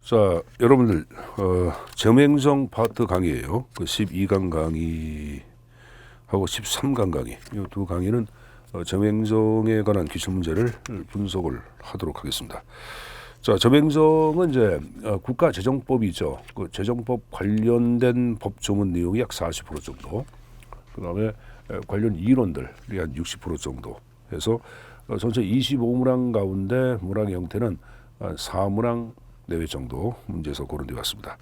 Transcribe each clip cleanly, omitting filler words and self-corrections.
자, 여러분들 점행성 파트 강의예요. 그 12강 강의하고 13강 강의. 이 두 강의는 점행성에 관한 기출 문제를 분석을 하도록 하겠습니다. 자, 점행성은 이제 국가재정법이죠. 그 재정법 관련된 법 조문 내용이 약 40% 정도. 그다음에 관련 이론들이 한 60% 정도 해서 전체 25문항 가운데 문항의 형태는 한 4문항 내외 정도 문제에서 고른 데 왔습니다.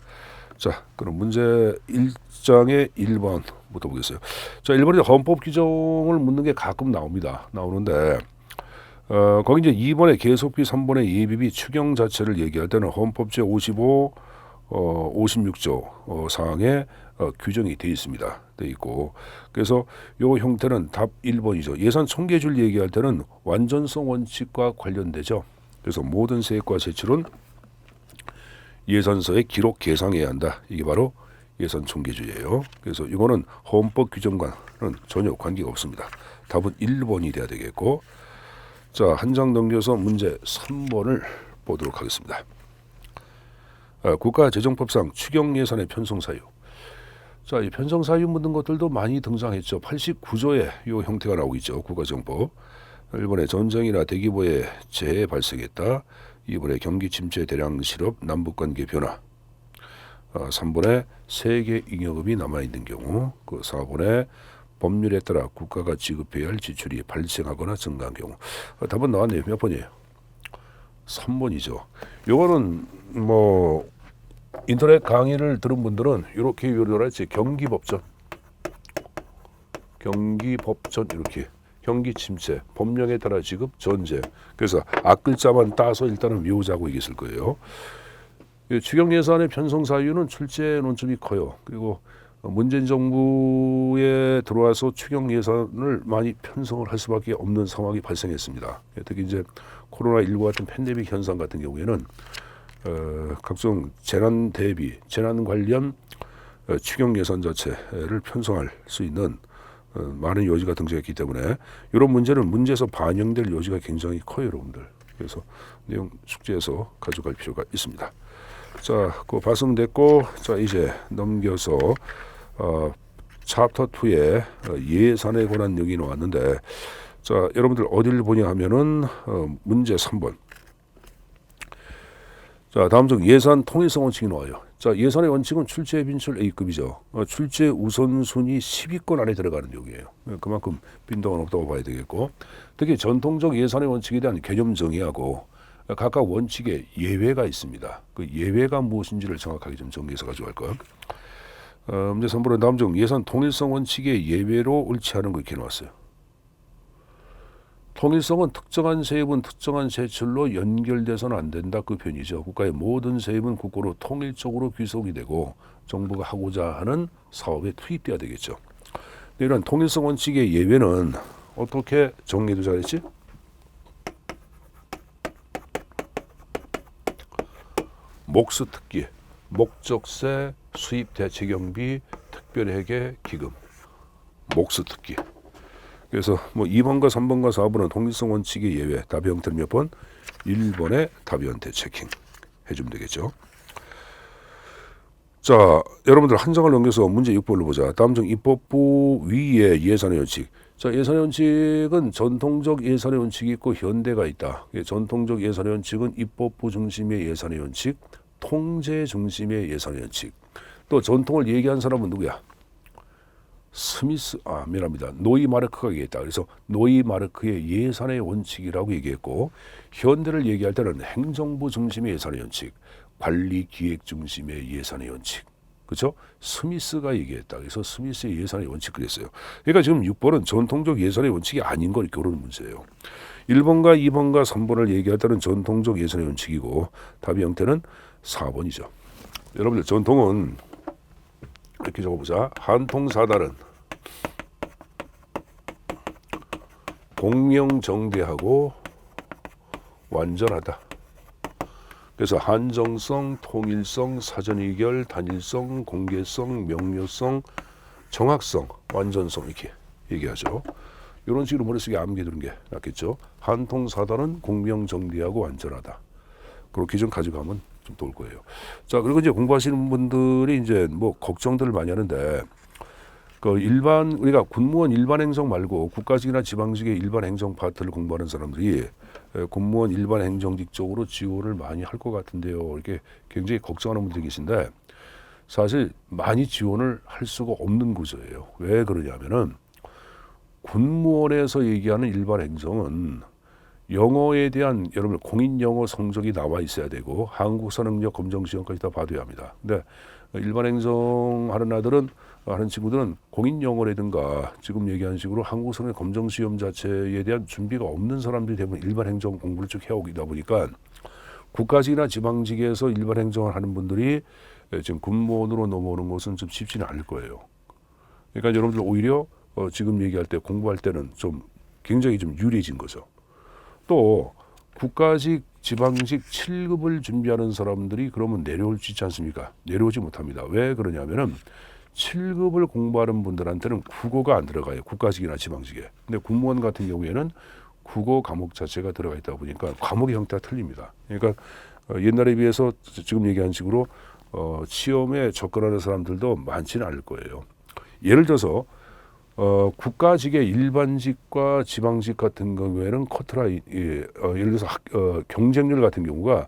자, 그럼 문제 1장의 1번부터 보겠어요. 자, 1번에 헌법 규정을 묻는 게 가끔 나오는데 거기 이제 2번에 계속비, 3번에 예비비 추경 자체를 얘기할 때는 헌법 제55, 56조 사항에 규정이 돼 있습니다. 돼 있고, 그래서 요 형태는 답 1번이죠. 예산 총계율 얘기할 때는 완전성 원칙과 관련되죠. 그래서 모든 세액과 세출은 예산서에 기록 계상해야 한다. 이게 바로 예산 총계주의예요. 그래서 이거는 헌법 규정과는 전혀 관계가 없습니다. 답은 1번이 돼야 되겠고, 자, 한 장 넘겨서 문제 3번을 보도록 하겠습니다. 국가재정법상 추경 예산의 편성 사유. 자, 이 편성 사유 묻는 것들도 많이 등장했죠. 89조에 이 형태가 나오고 있죠. 국가재정법. 1번에 전쟁이나 대기보에 재해 발생했다. 2번에 경기 침체, 대량 실업, 남북관계 변화. 3번에 세계 잉여금이 남아있는 경우. 그 4번에 법률에 따라 국가가 지급해야 할 지출이 발생하거나 증가한 경우. 답은 나왔네요. 몇 번이에요? 3번이죠. 요거는 뭐 인터넷 강의를 들은 분들은 이렇게 요리할지 경기법전 이렇게 경기 침체, 법령에 따라 지급, 전제. 그래서 앞글자만 따서 일단은 외우자고 얘기했을 거예요. 추경 예산의 편성 사유는 출제 논점이 커요. 그리고 문재인 정부에 들어와서 추경 예산을 많이 편성을 할 수밖에 없는 상황이 발생했습니다. 특히 이제 코로나19 같은 팬데믹 현상 같은 경우에는 각종 재난 대비, 재난 관련 추경 예산 자체를 편성할 수 있는 많은 요지가 등장했기 때문에 이런 문제는 문제에서 반영될 요지가 굉장히 커요, 여러분들. 그래서 내용 숙제에서 가져갈 필요가 있습니다. 자, 그 봤으면 됐고, 자, 이제 넘겨서 챕터 2의 예산에 관한 내용이 나왔는데, 자, 여러분들 어디를 보냐 하면은 문제 3번. 자, 다음 중 예산 통일성 원칙이 나와요. 자, 예산의 원칙은 출제 빈출 A급이죠. 출제 우선순위 10위권 안에 들어가는 내용이에요. 그만큼 빈도가 높다고 봐야 되겠고, 특히 전통적 예산의 원칙에 대한 개념 정의하고 각각 원칙에 예외가 있습니다. 그 예외가 무엇인지를 정확하게 좀 정리해서 가져갈 것. 문제 3번은 다음 중 예산 통일성 원칙의 예외로 옳지 않은 거 이렇게 나왔어요. 통일성은 특정한 세입은 특정한 세출로 연결돼서는 안 된다. 그 편이죠. 국가의 모든 세입은 국고로 통일적으로 귀속이 되고 정부가 하고자 하는 사업에 투입돼야 되겠죠. 이런 통일성 원칙의 예외는 어떻게 정리도 잘했지? 몫특기, 목적세, 수입 대체경비, 특별회계 기금, 몫특기. 그래서 뭐 2번과 3번과 4번은 통일성 원칙의 예외, 답의 형태는 몇 번? 1번에 답의 형태 체킹 해주면 되겠죠. 자, 여러분들 한 장을 넘겨서 문제 6번을 보자. 다음 중 입법부 위의 예산의 원칙. 자, 예산의 원칙은 전통적 예산의 원칙이 있고 현대가 있다. 전통적 예산의 원칙은 입법부 중심의 예산의 원칙, 통제 중심의 예산의 원칙. 또 전통을 얘기한 사람은 누구야? 미안합니다. 노이마르크가 얘기했다. 그래서 노이마르크의 예산의 원칙이라고 얘기했고, 현대를 얘기할 때는 행정부 중심의 예산의 원칙, 관리 기획 중심의 예산의 원칙. 그렇죠? 스미스가 얘기했다. 그래서 스미스의 예산의 원칙 그랬어요. 그러니까 지금 6번은 전통적 예산의 원칙이 아닌 걸 이렇게 오르는 문제예요. 1번과 2번과 3번을 얘기할 때는 전통적 예산의 원칙이고, 답의 형태는 4번이죠. 여러분들 전통은 이렇게 적어보자. 한통사달은 공명정대하고 완전하다. 그래서 한정성, 통일성, 사전의결, 단일성, 공개성, 명료성, 정확성, 완전성 이렇게 얘기하죠. 이런 식으로 머릿속에 암기두는 게 낫겠죠. 한통사달은 공명정대하고 완전하다. 그렇게 좀 가져가면 좀 도울 거예요. 자, 그리고 이제 공부하시는 분들이 이제 뭐 걱정들을 많이 하는데 그 일반 우리가 군무원 일반 행정 말고 국가직이나 지방직의 일반 행정 파트를 공부하는 사람들이 공무원 일반 행정직 쪽으로 지원을 많이 할 것 같은데요. 이렇게 굉장히 걱정하는 분들이 계신데 사실 많이 지원을 할 수가 없는 구조예요. 왜 그러냐면은 군무원에서 얘기하는 일반 행정은 영어에 대한 여러분 공인 영어 성적이 나와 있어야 되고 한국사 능력 검정 시험까지 다 받아야 합니다. 근데 일반 행정 하는 친구들은 공인 영어라든가 지금 얘기하는 식으로 한국사 능력 검정 시험 자체에 대한 준비가 없는 사람들이 대부분 일반 행정 공부를 쭉 해오다 보니까 국가직이나 지방직에서 일반 행정을 하는 분들이 지금 군무원으로 넘어오는 것은 좀 쉽지는 않을 거예요. 그러니까 여러분들 오히려 지금 얘기할 때 공부할 때는 좀 굉장히 좀 유리해진 거죠. 또 국가직, 지방직 7급을 준비하는 사람들이 그러면 내려올 수 있지 않습니까? 내려오지 못합니다. 왜 그러냐면은 7급을 공부하는 분들한테는 국어가 안 들어가요. 국가직이나 지방직에. 근데 군무원 같은 경우에는 국어 과목 자체가 들어가 있다 보니까 과목의 형태가 틀립니다. 그러니까 옛날에 비해서 지금 얘기한 식으로 시험에 접근하는 사람들도 많지는 않을 거예요. 예를 들어서 국가직의 일반직과 지방직 같은 경우에는 커트라인, 예를 들어서 경쟁률 같은 경우가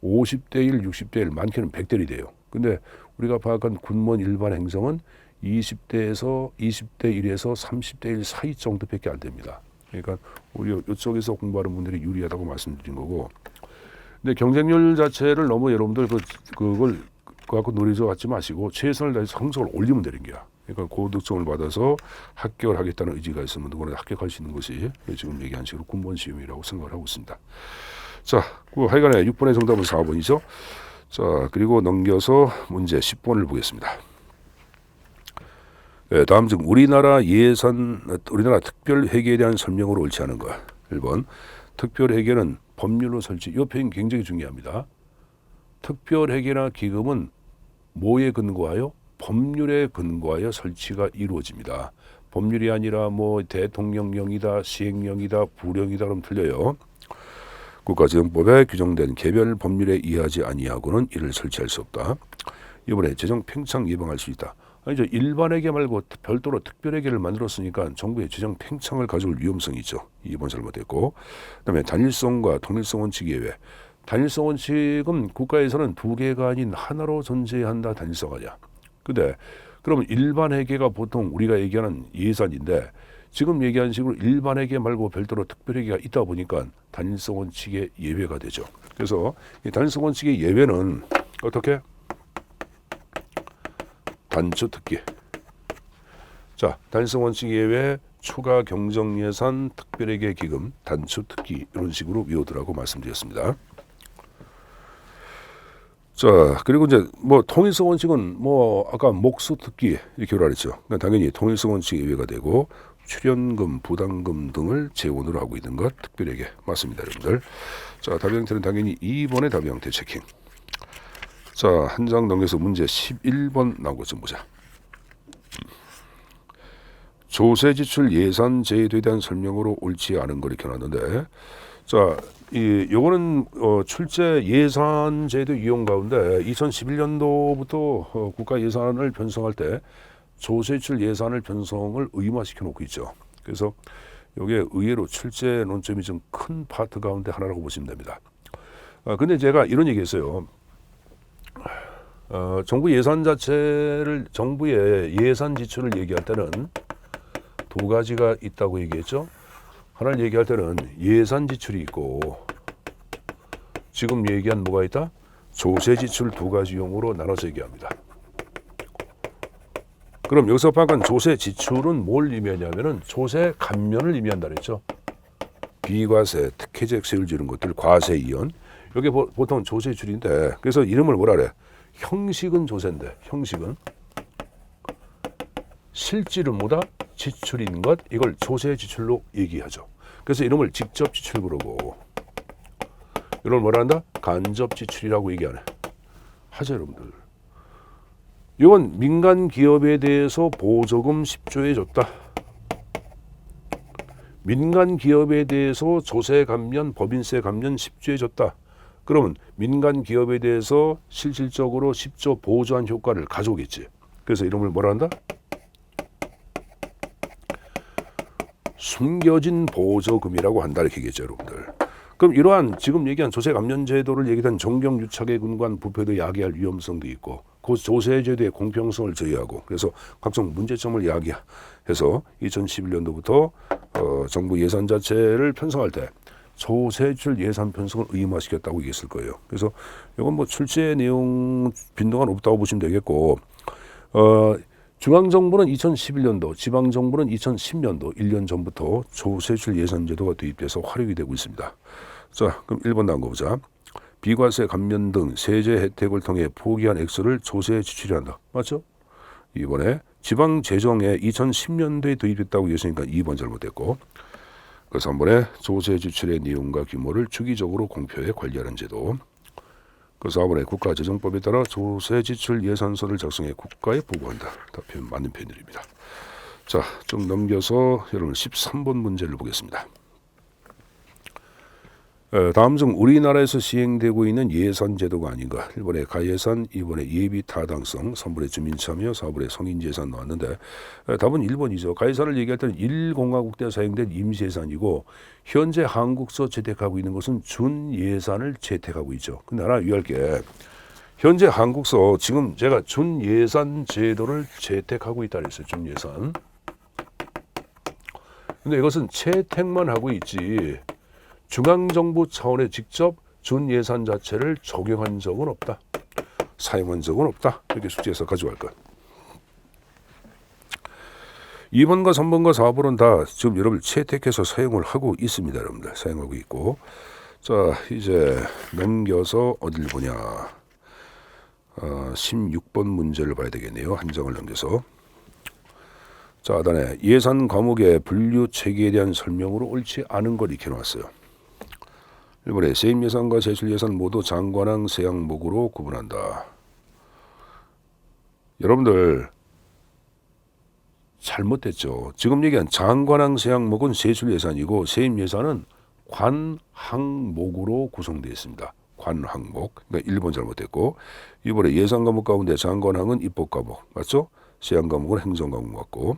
50대 1, 60대 1, 많게는 100대 1이 돼요. 근데 우리가 파악한 군무원 일반 행정은 20대에서 20대 1에서 30대 1 사이 정도밖에 안 됩니다. 그러니까 우리 이쪽에서 공부하는 분들이 유리하다고 말씀드린 거고. 근데 경쟁률 자체를 너무 여러분들 그걸 갖고 놀이죠 갖지 마시고 최선을 다해서 성적을 올리면 되는 거야. 그러니까 고득점을 받아서 합격을 하겠다는 의지가 있으면 누구나 합격할 수 있는 것이 지금 얘기한 식으로 군무원 시험이라고 생각을 하고 있습니다. 자, 그 하여간에 6번의 정답은 4번이죠. 자, 그리고 넘겨서 문제 10번을 보겠습니다. 네, 다음 중 우리나라 특별회계에 대한 설명으로 옳지 않은 것. 1번 특별회계는 법률로 설치. 이 표현 굉장히 중요합니다. 특별회계나 기금은 뭐에 근거하여? 법률에 근거하여 설치가 이루어집니다. 법률이 아니라 뭐 대통령령이다, 시행령이다, 부령이다 그러면 틀려요. 국가재정법에 규정된 개별 법률에 의하지 아니하고는 이를 설치할 수 없다. 이번에 재정 팽창 예방할 수 있다. 아니죠. 일반회계 말고 별도로 특별회계를 만들었으니까 정부의 재정 팽창을 가져올 위험성이 있죠. 2번 잘못됐고. 그다음에 단일성과 통일성 원칙 예외. 단일성 원칙은 국가에서는 두 개가 아닌 하나로 존재해야 한다. 단일성하냐. 근데 그러면 일반회계가 보통 우리가 얘기하는 예산인데 지금 얘기한 식으로 일반회계 말고 별도로 특별회계가 있다 보니까 단일성 원칙의 예외가 되죠. 그래서 이 단일성 원칙의 예외는 어떻게? 단추특기. 자, 단일성 원칙 예외, 추가 경정예산, 특별회계 기금, 단추특기 이런 식으로 외우더라고 말씀드렸습니다. 자, 그리고 이제 뭐 통일성 원칙은 뭐 아까 목수특기 이렇게 그랬죠. 그러니까 당연히 통일성 원칙 예외가 되고 출연금, 부담금 등을 재원으로 하고 있는 것 특별하게 맞습니다, 여러분들. 자, 답의 형태는 당연히 2번의 답의 형태 체킹. 자, 한 장 넘겨서 문제 11번 나온 것 좀 보자. 조세 지출 예산 제도에 대한 설명으로 옳지 않은 걸 이렇게 놨는데, 자, 요거는 출제 예산 제도 이용 가운데 2011년도부터 국가 예산을 편성할 때 조세 지출 예산을 편성을 의무화시켜 놓고 있죠. 그래서 이게 의외로 출제 논점이 좀 큰 파트 가운데 하나라고 보시면 됩니다. 근데 제가 이런 얘기했어요. 정부 예산 자체를 정부의 예산 지출을 얘기할 때는 두 가지가 있다고 얘기했죠. 하나를 얘기할 때는 예산 지출이 있고 지금 얘기한 뭐가 있다? 조세 지출 두 가지 용어로 나눠서 얘기합니다. 그럼 여기서 방금 조세 지출은 뭘 의미하냐면은 조세 감면을 의미한다 그랬죠. 비과세, 특혜적 세율 이런 것들 과세 이연. 이게 보통 조세 지출인데 그래서 이름을 뭐라 그래? 형식은 조세인데 형식은 실질은 뭐다? 지출인 것. 이걸 조세 지출로 얘기하죠. 그래서 이름을 직접 지출 그러고 이걸 뭐라 한다? 간접 지출이라고 얘기하네. 하죠, 여러분들. 이건 민간 기업에 대해서 보조금 10조에 줬다. 민간 기업에 대해서 조세 감면, 법인세 감면 10조에 줬다. 그러면 민간 기업에 대해서 실질적으로 10조 보조한 효과를 가져오겠지. 그래서 이름을 뭐라 한다? 숨겨진 보조금이라고 한다 이렇게 얘기했죠, 여러분들. 그럼 이러한 지금 얘기한 조세 감면 제도를 얘기한 정경유착에 근거한 부패도 야기할 위험성도 있고 그 조세 제도의 공평성을 저해하고 그래서 각종 문제점을 야기해서 2011년도부터 정부 예산 자체를 편성할 때 조세출 예산 편성을 의무화시켰다고 얘기했을 거예요. 그래서 이건 뭐 출제 내용 빈도가 높다고 보시면 되겠고 중앙정부는 2011년도, 지방정부는 2010년도 1년 전부터 조세출 예산제도가 도입돼서 활용이 되고 있습니다. 자, 그럼 1번 나온 거 보자. 비과세 감면 등 세제 혜택을 통해 포기한 액수를 조세에 지출해야 한다. 맞죠? 이번에 지방재정에 2010년도에 도입됐다고 했으니까 2번 잘못됐고 그래서 3번에 조세 지출의 내용과 규모를 주기적으로 공표해 관리하는 제도. 그래서 4번에 국가재정법에 따라 조세 지출 예산서를 작성해 국가에 보고한다. 다 맞는 표현들입니다. 자, 좀 넘겨서 여러분 13번 문제를 보겠습니다. 다음 중 우리나라에서 시행되고 있는 예산 제도가 아닌가. 1번에 가예산, 2번에 예비 타당성, 3번에 주민참여, 4번에 성인재산 나왔는데 답은 1번이죠. 가예산을 얘기할 때는 1공화국 때 사용된 임시예산이고 현재 한국서 채택하고 있는 것은 준예산을 채택하고 있죠. 근데 하나 유의할 게 현재 한국서 지금 제가 준예산 제도를 채택하고 있다 그랬어요. 준예산. 근데 이것은 채택만 하고 있지 중앙정부 차원에 직접 준예산 자체를 적용한 적은 없다. 사용한 적은 없다. 이렇게 숙제에서 가져갈 것. 2번과 3번과 4번은 다 지금 여러분 채택해서 사용을 하고 있습니다. 여러분들 사용하고 있고. 자, 이제 넘겨서 어딜 보냐. 16번 문제를 봐야 되겠네요. 한 장을 넘겨서. 자, 하단에 예산 과목의 분류 체계에 대한 설명으로 옳지 않은 걸 익혀놨어요. 1번에 세입예산과 세출예산 모두 장관항 세항목으로 구분한다. 여러분들 잘못됐죠. 지금 얘기한 장관항 세항목은 세출예산이고 세입예산은 관항목으로 구성되어 있습니다. 관항목. 그러니까 1번 잘못됐고 2번에 예산 과목 가운데 장관항은 입법 과목. 맞죠? 세항 과목은 행정 과목 맞고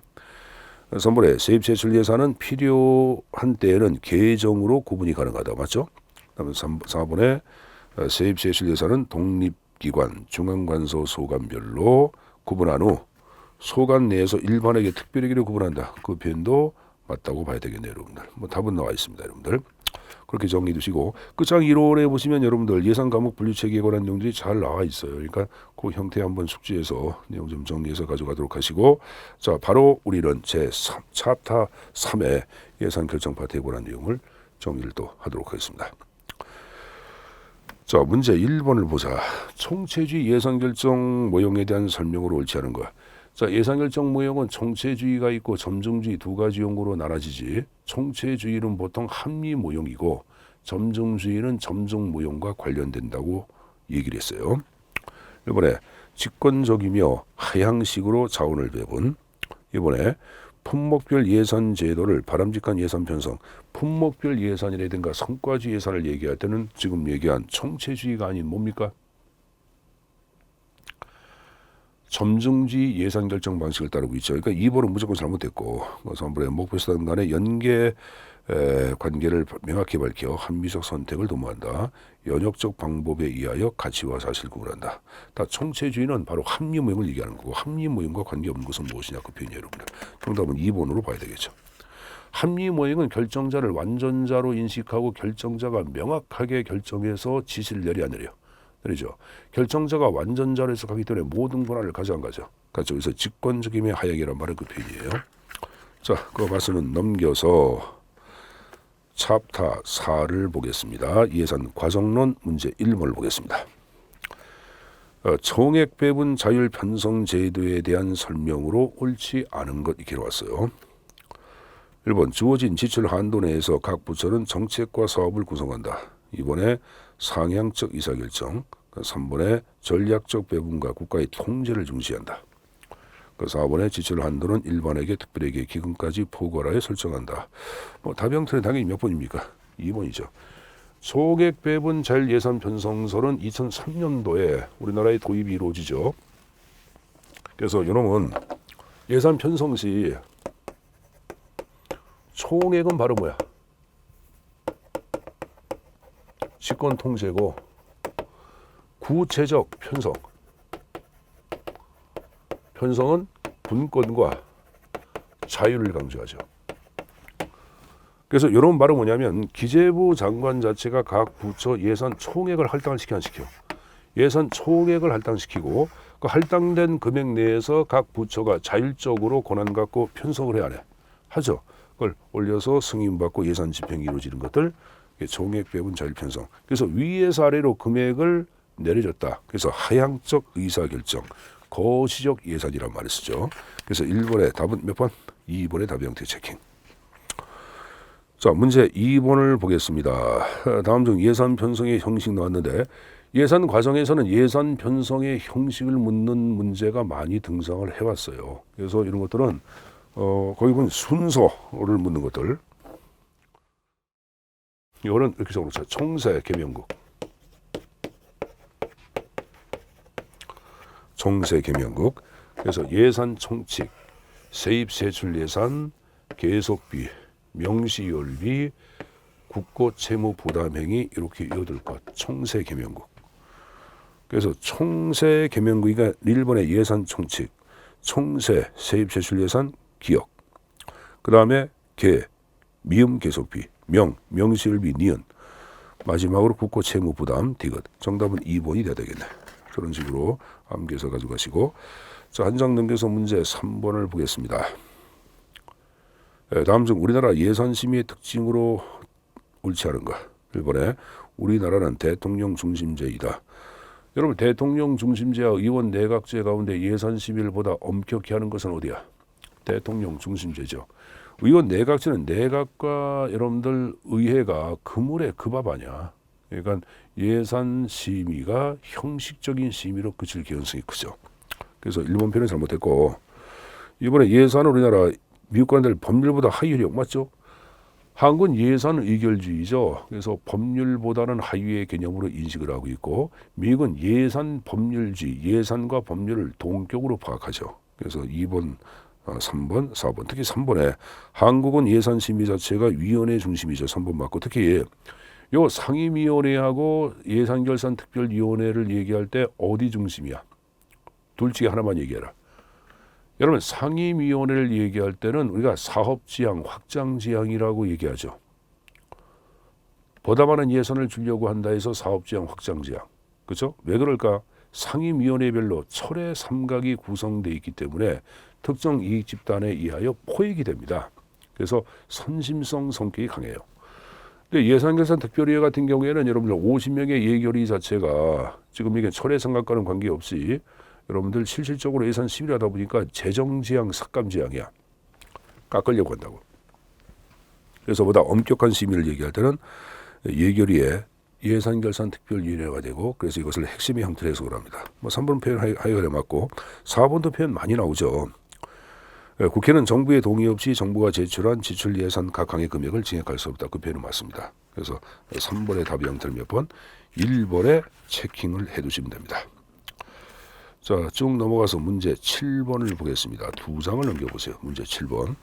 3번에 세입 세출 예산은 필요한 때에는 계정으로 구분이 가능하다. 맞죠? 그다음에 4번에 세입 세출 예산은 독립기관, 중앙관서 소관별로 구분한 후 소관 내에서 일반에게 특별하기로 구분한다. 그 표현도 맞다고 봐야 되겠네요, 여러분들. 뭐 답은 나와 있습니다, 여러분들. 그렇게 정리해 두시고 끝장 1월에 보시면 여러분들 예산 과목 분류 체계에 관한 내용들이 잘 나와 있어요. 그러니까 그 형태 한번 숙지해서 내용 좀 정리해서 가져가도록 하시고 자, 바로 우리는 챕터 3의 예산 결정 파트에 관한 내용을 정리를 또 하도록 하겠습니다. 자, 문제 1번을 보자. 총체주의 예산결정 모형에 대한 설명으로 옳지 않은 것. 자, 예산결정 모형은 총체주의가 있고 점증주의 두 가지 용어로 나눠지지 총체주의는 보통 합리 모형이고 점증주의는 점증 모형과 관련된다고 얘기를 했어요. 이번에 집권적이며 하향식으로 자원을 배분. 이번에 품목별 예산 제도를 바람직한 예산 편성, 품목별 예산이라든가 성과주의 예산을 얘기할 때는 지금 얘기한 총체주의가 아닌 뭡니까? 점증주의 예산 결정 방식을 따르고 있죠. 그러니까 2번은 무조건 잘못됐고 3번에 목표 수단 간의 연계 관계를 명확히 밝혀 합리적 선택을 도모한다. 연역적 방법에 의하여 가치와 사실을 구분한다. 다 총체주의는 바로 합리 모형을 얘기하는 거고 합리 모형과 관계없는 것은 무엇이냐 그 표현이에요. 여러분들. 정답은 2번으로 봐야 되겠죠. 합리 모형은 결정자를 완전자로 인식하고 결정자가 명확하게 결정해서 지시를 내리죠. 결정자가 완전자로 해석하기 때문에 모든 권한을 가져간 거죠. 그래서 직권적임의 하향이란 말은 그 표현이에요. 자, 그 말씀은 넘겨서 챕터 4를 보겠습니다. 예산 과정론 문제 1번을 보겠습니다. 총액 배분 자율 편성 제도에 대한 설명으로 옳지 않은 것 이렇게 왔어요. 1번 주어진 지출 한도 내에서 각 부처는 정책과 사업을 구성한다. 2번에 상향적 의사결정, 3번에 전략적 배분과 국가의 통제를 중시한다. 4번에 지출 한도는 일반에게 특별에게 기금까지 포괄하여 설정한다. 답형태는 당연히 몇 번입니까? 2번이죠. 소액 배분 자율예산 편성설은 2003년도에 우리나라에 도입이 이루어지죠. 그래서 이놈은 예산 편성 시 총액은 바로 뭐야? 집권 통제고 구체적 편성은 분권과 자유를 강조하죠. 그래서 이런 말은 뭐냐면 기재부 장관 자체가 각 부처 예산 총액을 할당을 시켜 안 시켜? 예산 총액을 할당시키고 그 할당된 금액 내에서 각 부처가 자율적으로 권한 갖고 편성을 해야 해. 하죠. 그걸 올려서 승인받고 예산 집행이 이루어지는 것들 총액 배분 자율 편성. 그래서 위에서 아래로 금액을 내려줬다. 그래서 하향적 의사결정, 거시적 예산이란 말을 쓰죠. 그래서 1번의 답은 몇 번? 2번의 답의 형태 체킹. 자, 문제 2번을 보겠습니다. 다음 중 예산 편성의 형식 나왔는데 예산 과정에서는 예산 편성의 형식을 묻는 문제가 많이 등장을 해왔어요. 그래서 이런 것들은 거기 보면 순서를 묻는 것들. 이거는 이렇게 적어놓자. 총세 개명국. 총세 개명국. 그래서 예산 총칙, 세입 세출 예산, 계속비, 명시열비, 국고 채무 부담 행위 이렇게 8것 총세 개명국. 그래서 총세 개명국이가 1번의 예산 총칙, 총세 세입 세출 예산 기억. 그다음에 계 미음 계속비, 명시열비 니은. 마지막으로 국고 채무 부담 디귿. 정답은 2번이 돼야 되겠네. 그런 식으로 암기해서 가져가시고 자, 한 장 넘겨서 문제 3번을 보겠습니다. 다음 중 우리나라 예산심의의 특징으로 옳지 않은가? 1번에 우리나라는 대통령 중심제이다. 여러분 대통령 중심제와 의원 내각제 가운데 예산심의를 엄격히 하는 것은 어디야? 대통령 중심제죠. 의원 내각제는 내각과 여러분들 의회가 그물의 그 밥 아니야. 그러니까 예산 심의가 형식적인 심의로 그칠 개연성이 크죠. 그래서 1번 표현은 잘못했고 이번에 예산은 우리나라 미국과는 달리 법률보다 하위력 맞죠? 한국은 예산 의결주의죠. 그래서 법률보다는 하위의 개념으로 인식을 하고 있고 미국은 예산 법률주의, 예산과 법률을 동격으로 파악하죠. 그래서 2번, 3번, 4번, 특히 3번에 한국은 예산 심의 자체가 위원회 중심이죠. 3번 맞고 특히 요 상임위원회하고 예산결산특별위원회를 얘기할 때 어디 중심이야? 둘 중에 하나만 얘기해라. 여러분 상임위원회를 얘기할 때는 우리가 사업지향, 확장지향이라고 얘기하죠. 보다 많은 예산을 주려고 한다 해서 사업지향, 확장지향. 그렇죠? 왜 그럴까? 상임위원회별로 철의 삼각이 구성되어 있기 때문에 특정 이익집단에 의하여 포획이 됩니다. 그래서 선심성 성격이 강해요. 근데 예산결산특별위원 같은 경우에는 여러분들 50명의 예결위 자체가 지금 이게 철의 삼각과는 관계없이 여러분들 실질적으로 예산 심의를 하다 보니까 재정지향, 삭감지향이야. 깎으려고 한다고. 그래서 보다 엄격한 심의를 얘기할 때는 예결위에 예산결산특별위원회가 되고 그래서 이것을 핵심의 형태로 해석을 합니다. 3번 표현 하여간에 맞고 4번도 표현 많이 나오죠. 국회는 정부의 동의 없이 정부가 제출한 지출 예산 각 항의 금액을 증액할 수 없다. 그 표현은 맞습니다. 그래서 3번의 답의 형태를 몇 번, 1번에 체킹을 해두시면 됩니다. 자, 쭉 넘어가서 문제 7번을 보겠습니다. 2장을 넘겨보세요. 문제 7번.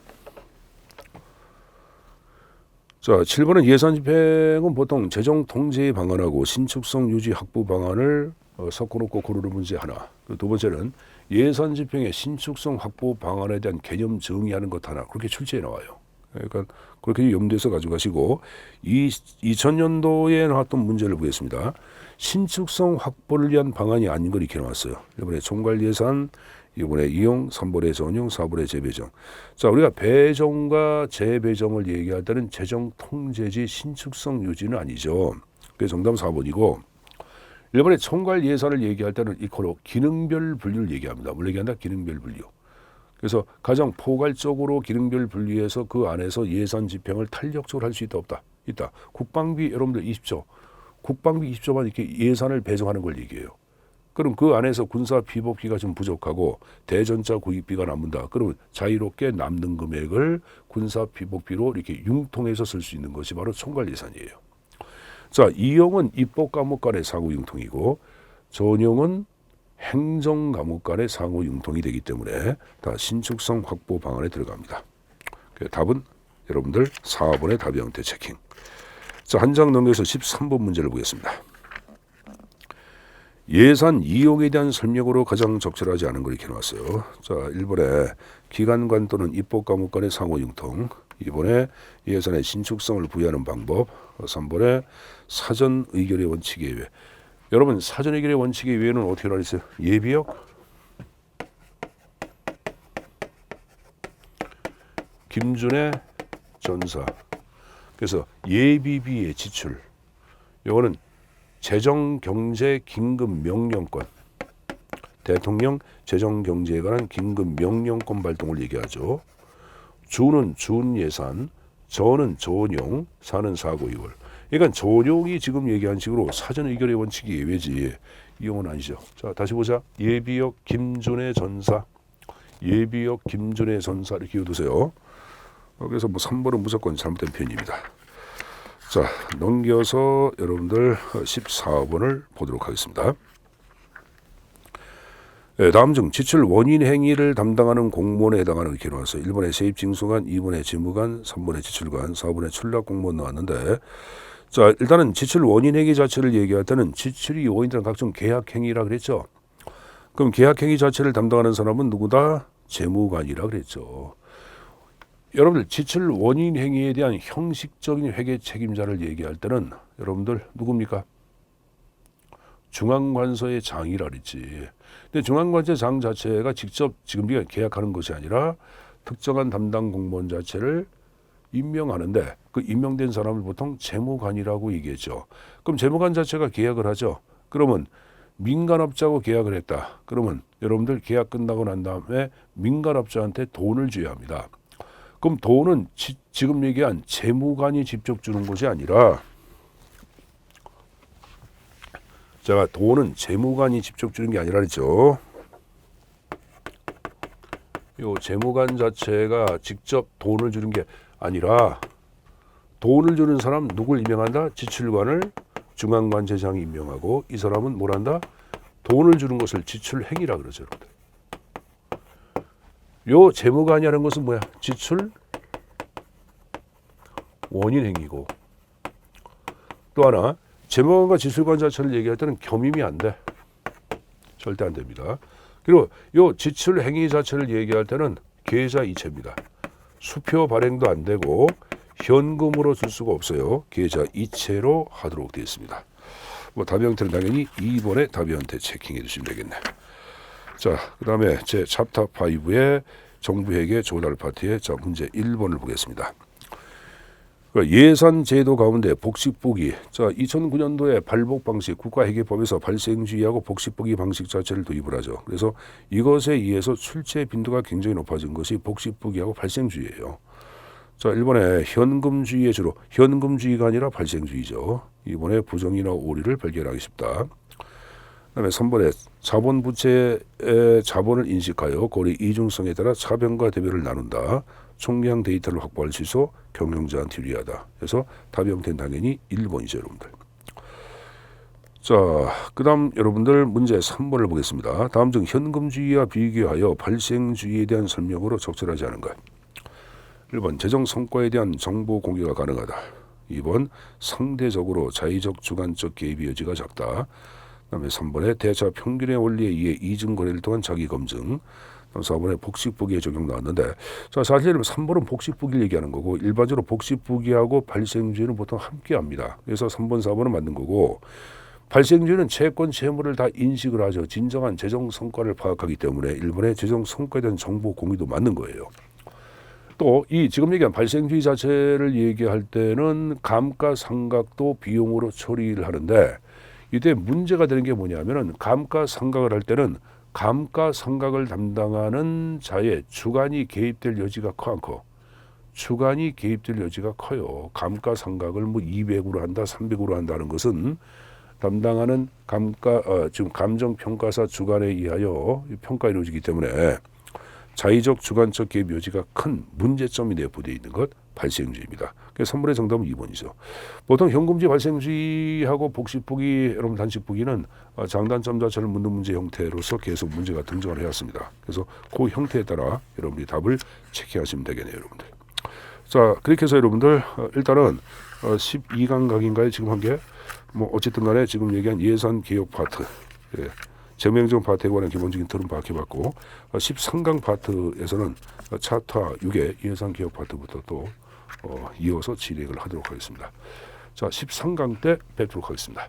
자, 7번은 예산 집행은 보통 재정 통제 방안하고 신축성 유지 확보 방안을 섞어놓고 고르는 문제 하나. 두 번째는 예산 집행의 신축성 확보 방안에 대한 개념 정의하는 것 하나. 그렇게 출제해 나와요. 그러니까 그렇게 염두에서 가져가시고 2000년도에 나왔던 문제를 보겠습니다. 신축성 확보를 위한 방안이 아닌 걸 이렇게 나왔어요. 이번에 총괄 예산, 이번에 이용, 3번에 전용, 4번에 재배정. 자, 우리가 배정과 재배정을 얘기할 때는 재정 통제지 신축성 유지는 아니죠. 그래서 정답은 4번이고 일본의 총괄 예산을 얘기할 때는 이코로 기능별 분류를 얘기합니다. 뭘 얘기한다? 기능별 분류. 그래서 가장 포괄적으로 기능별 분류해서 그 안에서 예산 집행을 탄력적으로 할 수 있다 없다? 있다. 국방비 여러분들 20조. 국방비 20조만 이렇게 예산을 배정하는 걸 얘기해요. 그럼 그 안에서 군사 비복비가 좀 부족하고 대전차 구입비가 남는다. 그러면 자유롭게 남는 금액을 군사 비복비로 이렇게 융통해서 쓸 수 있는 것이 바로 총괄 예산이에요. 자, 이용은 입법 과목 간의 상호 융통이고 전용은 행정 과목 간의 상호 융통이 되기 때문에 다 신축성 확보 방안에 들어갑니다. 답은 여러분들 4번의 답의 형태 체킹. 자, 한 장 넘겨서 13번 문제를 보겠습니다. 예산 이용에 대한 설명으로 가장 적절하지 않은 걸 이렇게 나왔어요. 자, 1번에 기관간 또는 입법 과목 간의 상호 융통, 2번에 예산의 신축성을 부여하는 방법, 3번에 사전 의결의 원칙에 의해. 여러분, 사전 의결의 원칙에 의해는 어떻게 나왔어요? 예비역, 김준의 전사. 그래서 예비비의 지출. 요거는 재정경제 긴급 명령권, 대통령 재정경제에 관한 긴급 명령권 발동을 얘기하죠. 주는 준예산, 저는 전용, 사는 사고이월. 그러니까 전용이 지금 얘기한 식으로 사전 의결의 원칙이 예외지 이용은 아니죠. 자, 다시 보자. 예비역 김준의 전사, 예비역 김준의 전사 이렇게 기억두세요. 그래서 뭐 3번은 무조건 잘못된 표현입니다. 자, 넘겨서 여러분들 14번을 보도록 하겠습니다. 네, 다음 중 지출 원인 행위를 담당하는 공무원에 해당하는 이렇게 나왔어요. 1번에 세입징수관, 2번에 재무관, 3번에 지출관, 4번에 출납공무원 나왔는데, 자, 일단은 지출 원인 행위 자체를 얘기할 때는 지출이 원인되는 각종 계약 행위라 그랬죠. 그럼 계약 행위 자체를 담당하는 사람은 누구다? 재무관이라 그랬죠. 여러분들 지출 원인 행위에 대한 형식적인 회계 책임자를 얘기할 때는 여러분들 누굽니까? 중앙관서의 장이라 그랬지. 근데 중앙관서의 장 자체가 직접 지금 우리가 계약하는 것이 아니라 특정한 담당 공무원 자체를 임명하는데 그 임명된 사람을 보통 재무관이라고 얘기했죠. 그럼 재무관 자체가 계약을 하죠. 그러면 민간업자하고 계약을 했다. 그러면 여러분들 계약 끝나고 난 다음에 민간업자한테 돈을 줘야 합니다. 그럼 돈은 지금 얘기한 재무관이 직접 주는 것이 아니라, 제가 돈은 재무관이 직접 주는 게 아니라 그랬죠. 요 재무관 자체가 직접 돈을 주는 게 아니라 돈을 주는 사람 누굴 임명한다? 지출관을 중앙관제장이 임명하고 이 사람은 뭘 한다? 돈을 주는 것을 지출행위라 그러죠. 요 재무관이라는 것은 뭐야? 지출 원인 행위고, 또 하나 재무관과 지출관 자체를 얘기할 때는 겸임이 안 돼. 절대 안 됩니다. 그리고 요 지출 행위 자체를 얘기할 때는 계좌 이체입니다. 수표 발행도 안 되고 현금으로 줄 수가 없어요. 계좌 이체로 하도록 되어 있습니다. 뭐 답의 형태는 당연히 2번의 답의 형태 체킹해 주시면 되겠네. 자, 그 다음에 제 챕터 5의 정부회계 조달 파트의 자 문제 1번을 보겠습니다. 예산 제도 가운데 복식보기. 자, 2009년도에 발복 방식 국가회계법에서 발생주의하고 복식보기 방식 자체를 도입을 하죠. 그래서 이것에 의해서 출제 빈도가 굉장히 높아진 것이 복식보기하고 발생주의예요. 자, 1번에 현금주의의 주로, 현금주의가 아니라 발생주의죠. 2번에 부정이나 오류를 발견하기 쉽다. 그다음에 3번에 자본부채의 자본을 인식하여 거래 이중성에 따라 차변과 대별을 나눈다. 총량 데이터를 확보할 수 있어 경영자한테 유리하다. 그래서 답의 형태는 당연히 1번이죠, 여러분들. 자, 그 다음 여러분들 문제 3번을 보겠습니다. 다음 중 현금주의와 비교하여 발생주의에 대한 설명으로 적절하지 않은 것. 1번 재정 성과에 대한 정보 공개가 가능하다. 2번 상대적으로 자의적 주관적 개입의 여지가 작다. 그다음에 3번에 대차 평균의 원리에 의해 이중 거래를 통한 자기 검증. 4번에 복식보기의 적용 나왔는데, 자, 사실 3번은 복식보기를 얘기하는 거고 일반적으로 복식보기하고 발생주의는 보통 함께 합니다. 그래서 3번, 4번은 맞는 거고, 발생주의는 채권, 채무를 다 인식을 하죠. 진정한 재정 성과를 파악하기 때문에 1번의 재정 성과에 대한 정보 공유도 맞는 거예요. 또 이 지금 얘기한 발생주의 자체를 얘기할 때는 감가상각도 비용으로 처리를 하는데, 이때 문제가 되는 게 뭐냐면은 감가상각을 할 때는 감가상각을 담당하는 자의 주관이 개입될 여지가 커 안 커? 주관이 개입될 여지가 커요. 감가상각을 뭐 200으로 한다, 300으로 한다는 것은 담당하는 지금 감정평가사 주관에 의하여 평가 이루어지기 때문에 자의적 주관적 개입 여지가 큰 문제점이 내포되어 있는 것, 발생주의입니다. 그래서 3번의 정답은 2번이죠. 보통 현금지 발생주의하고 복식보기, 여러분 단식보기는 장단점 자체를 묻는 문제 형태로서 계속 문제가 등장을 해왔습니다. 그래서 그 형태에 따라 여러분들이 답을 체크하시면 되겠네요, 여러분들. 자, 그렇게 해서 여러분들 일단은 12강 강인가요? 지금 한 게 뭐 어쨌든 간에 지금 얘기한 예산 개혁 파트, 예, 재무행정 파트에 관한 기본적인 틀은 파악해봤고 13강 파트에서는 차트 6의 예산 개혁 파트부터 또 이어서 진행을 하도록 하겠습니다. 자, 13강 때 뵙도록 하겠습니다.